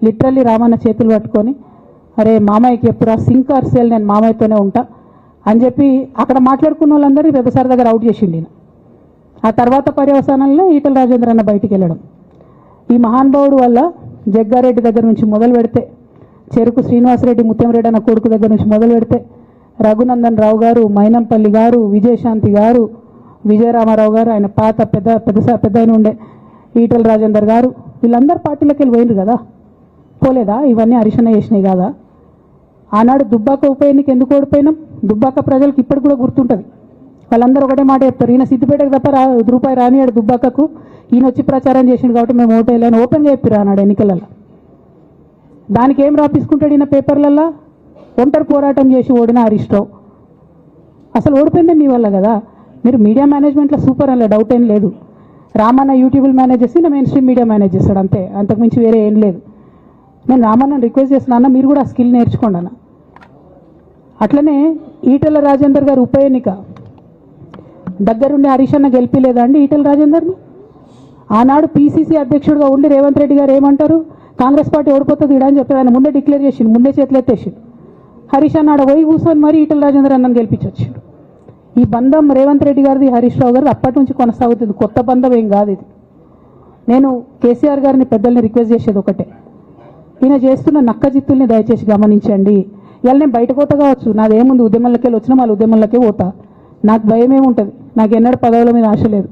Literally Ramanna చేతులు పట్టుకొని అరే మామయ్యకి ఎప్పుడా సింక్ ఆర్ సేల్ నేను మామయ్యతోనే ఉంటా అని చెప్పి అక్కడ మాట్లాడుకున్న వాళ్ళందరినీ పెద్దసారి దగ్గర అవుట్ చేసిండి. ఆ తర్వాత పర్యవసానంలో ఈటల రాజేందర్ అన్న బయటికి వెళ్ళడం. ఈ మహానుభావుడు వల్ల జగ్గారెడ్డి దగ్గర నుంచి మొదలు పెడితే, చెరుకు శ్రీనివాసరెడ్డి ముత్యంరెడ్డి అన్న కొడుకు దగ్గర నుంచి మొదలు పెడితే, రఘునందన్ రావు గారు, మైనంపల్లి గారు, విజయశాంతి గారు, విజయరామారావు గారు, ఆయన పాత పెద్ద ఆయన ఉండే ఈటల రాజేందర్ గారు, వీళ్ళందరూ పార్టీలోకి వెళ్ళి పోయిండ్రు కదా. పోలేదా? ఇవన్నీ హరిశన్న చేసినాయి కదా. ఆనాడు దుబ్బాక ఉప ఎన్నిక ఎందుకు ఓడిపోయినాం? దుబ్బాక ప్రజలకు ఇప్పటికి కూడా గుర్తుంటుంది. వాళ్ళందరూ ఒకటే మాట చెప్తారు, ఈయన సిద్దిపేటకు తప్ప రూపాయి రానియాడు దుబ్బాకకు, ఈయన వచ్చి ప్రచారం చేసిండు కాబట్టి మేము ఓటేయాలని ఓపెన్గా చెప్పారు ఆనాడు ఎన్నికలలో. దానికి ఏం రాపించుకుంటాడు ఈయన పేపర్లల్లో? ఒంటరి పోరాటం చేసి ఓడిన హరీష్ రావు. అసలు ఓడిపోయిందే మీ వల్ల కదా. మీరు మీడియా మేనేజ్మెంట్లో సూపర్ అలా డౌట్ ఏం లేదు. రామన్న యూట్యూబ్లు మేనేజ్ చేసి నా మెయిన్ స్ట్రీమ్ మీడియా మేనేజ్ చేస్తాడు అంతే, అంతకుమించి వేరే ఏం లేదు. నేను రామన్నని రిక్వెస్ట్ చేస్తున్నా, మీరు కూడా ఆ స్కిల్ నేర్చుకోండి అన్న. అట్లనే ఈటల రాజేందర్ గారు ఉప ఎన్నిక దగ్గరుండి హరీష్ అన్న గెలిపిలేదా అండి ఈటల రాజేందర్ని? ఆనాడు పీసీసీ అధ్యక్షుడిగా ఉండి రేవంత్ రెడ్డి గారు ఏమంటారు, కాంగ్రెస్ పార్టీ ఓడిపోతుంది ఇడా అని చెప్పారు. ఆయన ముందే డిక్లేర్ చేసిండు, ముందే చేతులు ఎత్తేసిండు. హరీష్ అన్న ఆడ పోయి కూర్చొని మరి ఈటల రాజేందర్ అన్నని గెలిపించొచ్చాడు. ఈ బంధం రేవంత్ రెడ్డి గారిది హరీష్ రావు గారు అప్పటి నుంచి కొనసాగుతుంది, కొత్త బంధం ఏం కాదు ఇది. నేను కేసీఆర్ గారిని పెద్దల్ని రిక్వెస్ట్ చేసేది ఒకటే, ఈయన చేస్తున్న నక్కజిత్తుల్ని దయచేసి గమనించండి. ఇలా నేను బయట పోతా కావచ్చు, నాదేముంది ఉద్యమంలోకి వెళ్ళి వచ్చినా వాళ్ళ ఉద్యమంలోకే పోతా, నాకు భయం ఏముంటుంది, నాకు ఎన్నడూ పదవుల మీద ఆశ లేదు.